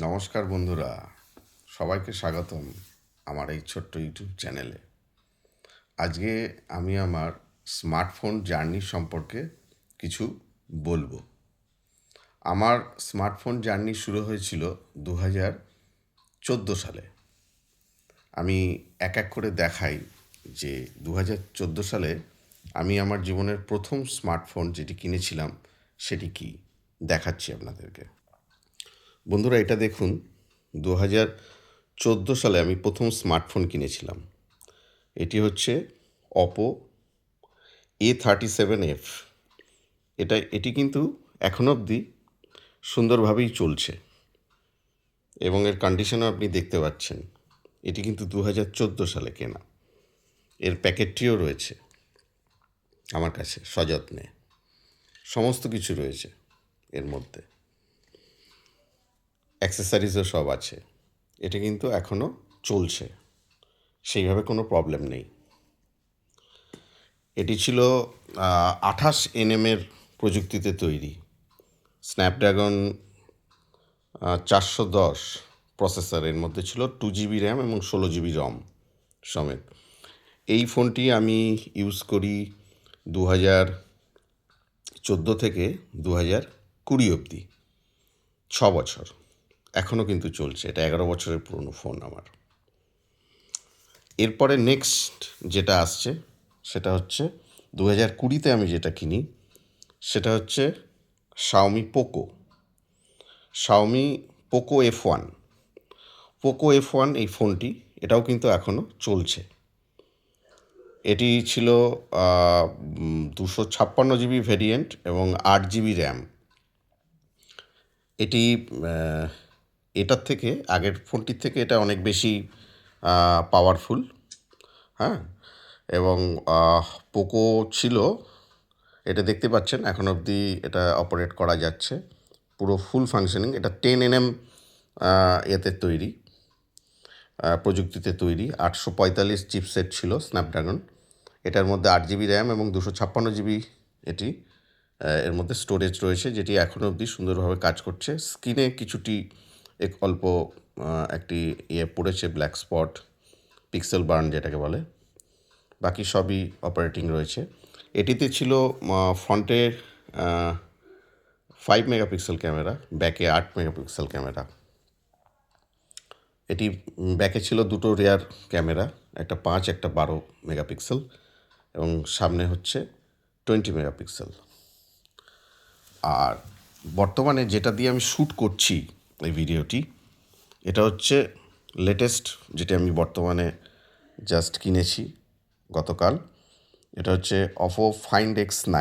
নমস্কার বন্ধুরা, সবাইকে স্বাগতম আমার এই ছোট্ট ইউটিউব চ্যানেলে। আজকে আমি আমার স্মার্টফোন জার্নি সম্পর্কে কিছু বলবো। আমার স্মার্টফোন জার্নি শুরু হয়েছিল 2014 সালে। আমি এক এক করে দেখাই যে 2014 সালে আমি আমার জীবনের প্রথম স্মার্টফোন যেটি কিনেছিলাম সেটি কি দেখাচ্ছি আপনাদেরকে। বন্ধুরা, এটা দেখুন, 2014 সালে আমি প্রথম স্মার্টফোন কিনেছিলাম। এটি হচ্ছে অপো A37F। এটি কিন্তু এখনও অবধি সুন্দরভাবেই চলছে এবং এর কন্ডিশনও আপনি দেখতে পাচ্ছেন। এটি কিন্তু 2014 সালে কেনা। এর প্যাকেটটিও রয়েছে আমার কাছে সযত্নে, সমস্ত কিছু রয়েছে এর মধ্যে, অ্যাক্সেসরিজও সব আছে। এটা কিন্তু এখনও চলছে, সেইভাবে কোনো প্রবলেম নেই। এটি ছিল 28nm প্রযুক্তিতে তৈরি, স্ন্যাপড্রাগন 410 প্রসেসরের মধ্যে ছিল, 2GB র্যাম এবং 16GB রম সমেত। এই ফোনটি আমি ইউজ করি 2014 থেকে 2020 অবধি, 6 বছর। এখনও কিন্তু চলছে। এটা 11 বছরের পুরনো ফোন আমার। এরপরে নেক্সট যেটা আসছে সেটা হচ্ছে 2020-তে আমি যেটা কিনি সেটা হচ্ছে Xiaomi Poco F1। Poco F1 এই ফোনটি, এটাও কিন্তু এখনও চলছে। এটি ছিল 256GB ভেরিয়েন্ট এবং 8GB র্যাম। এটি এটার থেকে, আগের ফোনটির থেকে এটা অনেক বেশি পাওয়ারফুল। হ্যাঁ, এবং পোকো ছিল, এটা দেখতে পাচ্ছেন এখন অবধি এটা অপারেট করা যাচ্ছে, পুরো ফুল ফাংশনিং। এটা 10nm এতে তৈরি, প্রযুক্তিতে তৈরি। 845 চিপসেট ছিল স্ন্যাপড্রাগন। এটার মধ্যে 8GB র্যাম এবং 256GB এটি এর মধ্যে স্টোরেজ রয়েছে, যেটি এখনও অবধি সুন্দরভাবে কাজ করছে। স্ক্রিনে কিছুটি অল্প একটি পড়েছে, ব্ল্যাক স্পট, পিক্সেল বার্ন যেটাকে বলে। বাকি সবই অপারেটিং রয়েছে। এটিতে ছিল ফ্রন্টে 5 মেগাপিক্সেল ক্যামেরা, ব্যাকে 8 মেগাপিক্সেল ক্যামেরা। এটি ব্যাকে ছিল দুটো রেয়ার ক্যামেরা, একটা 5 একটা 12 মেগাপিক্সেল, এবং সামনে হচ্ছে 20 মেগাপিক্সেল। আর বর্তমানে যেটা দিয়ে আমি শ্যুট করছি এই ভিডিওটি, এটা হচ্ছে লেটেস্ট, যেটা আমি বর্তমানে জাস্ট কিনেছি গতকাল। এটা হচ্ছে অপো ফাইন্ড X9।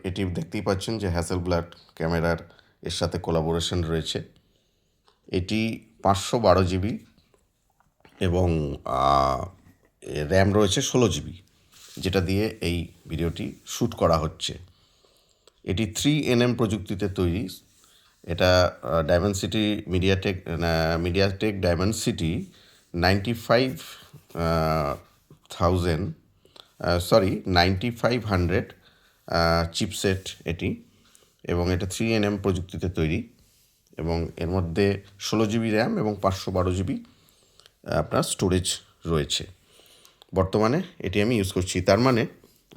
এটি দেখতেই পাচ্ছেন যে হ্যাসেলব্লাড ক্যামেরার এর সাথে কোলাবোরেশন রয়েছে। এটি 512GB এবং র্যাম রয়েছে 16GB, যেটা দিয়ে এই ভিডিওটি শ্যুট করা হচ্ছে। এটি 3nm প্রযুক্তিতে তৈরি। এটা ডায়মেনসিটি মিডিয়াটেক ডায়মেনসিটি 9500 চিপসেট এটি, এবং এটা 3nm প্রযুক্তিতে তৈরি, এবং এর মধ্যে 16GB র্যাম এবং 512GB আপনার স্টোরেজ রয়েছে। বর্তমানে এটি আমি ইউজ করছি। তার মানে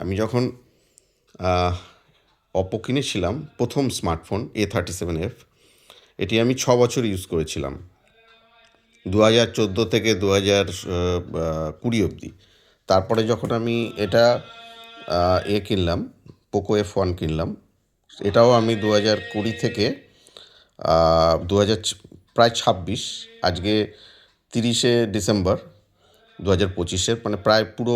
আমি যখন অপো কিনেছিলাম প্রথম স্মার্টফোন A37F, এটি আমি 6 বছর ইউজ করেছিলাম, 2014 থেকে 2020 অবধি। তারপরে যখন আমি এটা কিনলাম, পোকো F1 কিনলাম, এটাও আমি 2020 থেকে 2000 প্রায় 26, আজকে 30শে ডিসেম্বর 2025, মানে প্রায় পুরো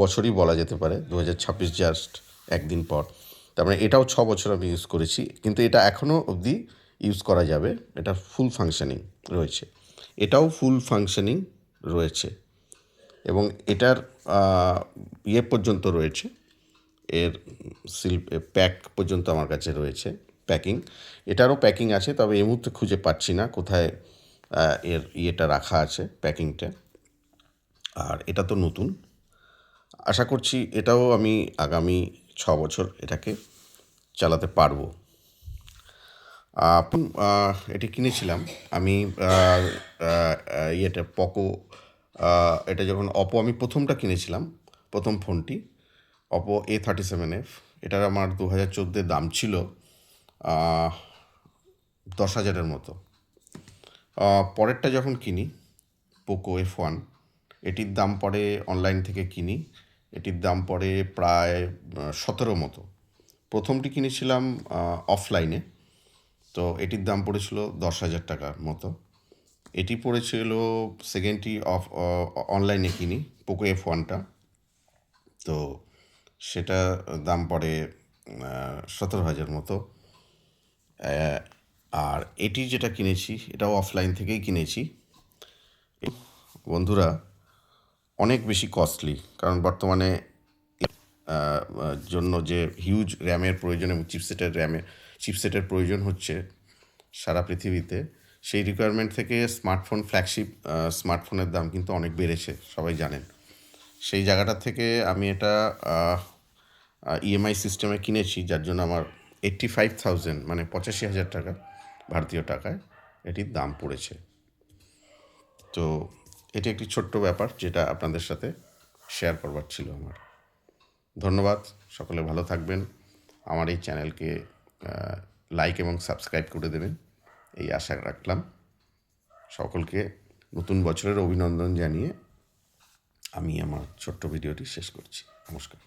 বছরই বলা যেতে পারে, 2026 জাস্ট একদিন পর। তার মানে এটাও 6 বছর আমি ইউজ করেছি, কিন্তু এটা এখনও অবধি ইউজ করা যাবে। এটা ফুল ফাংশনিং রয়েছে, এটাও ফুল ফাংশনিং রয়েছে, এবং এটার পর্যন্ত রয়েছে, এর প্যাক পর্যন্ত আমার কাছে রয়েছে, প্যাকিং। এটারও প্যাকিং আছে, তবে এই মুহূর্তে খুঁজে পাচ্ছি না কোথায় এর রাখা আছে, প্যাকিংটা। আর এটা তো নতুন, আশা করছি এটাও আমি আগামী 6 বছর এটাকে চালাতে পারবো। এটি কিনেছিলাম আমি ইয়েটা পকো, এটা যখন অপো আমি প্রথমটা কিনেছিলাম, প্রথম ফোনটি অপো A37F। এটার আমার 2014 দাম ছিল 10,000-এর মতো। পরেরটা যখন কিনি পোকো F1, এটির দাম পড়ে, অনলাইন থেকে কিনি, এটির দাম পড়ে প্রায় 17 মতো। প্রথমটি কিনেছিলাম অফলাইনে, তো এটির দাম পড়েছিল 10,000 টাকার মতো। এটি পড়েছিল সেকেন্ডটি অনলাইনে কিনি পোকো F1টা, তো সেটা দাম পড়ে 17,000 মতো। আর এটি যেটা কিনেছি এটাও অফলাইন থেকেই কিনেছি। বন্ধুরা, অনেক বেশি কস্টলি, কারণ বর্তমানে জন্য যে হিউজ র্যামের প্রয়োজন এবং চিপসেটের প্রয়োজন হচ্ছে সারা পৃথিবীতে, সেই রিকোয়ারমেন্ট থেকে ফ্ল্যাগশিপ স্মার্টফোনের দাম কিন্তু অনেক বেড়েছে, সবাই জানেন। সেই জায়গাটা থেকে আমি এটা ইএমআই সিস্টেমে কিনেছি, যার জন্য আমার 85,000 মানে 85,000 টাকা ভারতীয় টাকায় এটির দাম পড়েছে। তো এটি একটি ছোট্ট ব্যাপার যেটা আপনাদের সাথে শেয়ার করবার ছিল আমার। ধন্যবাদ, সকলে ভালো থাকবেন। আমার এই চ্যানেলকে লাইক এবং সাবস্ক্রাইব করে দেবেন, এই আশা রাখলাম। সকলকে নতুন বছরের অভিনন্দন জানিয়ে আমি আমার ছোট্ট ভিডিওটি শেষ করছি। নমস্কার।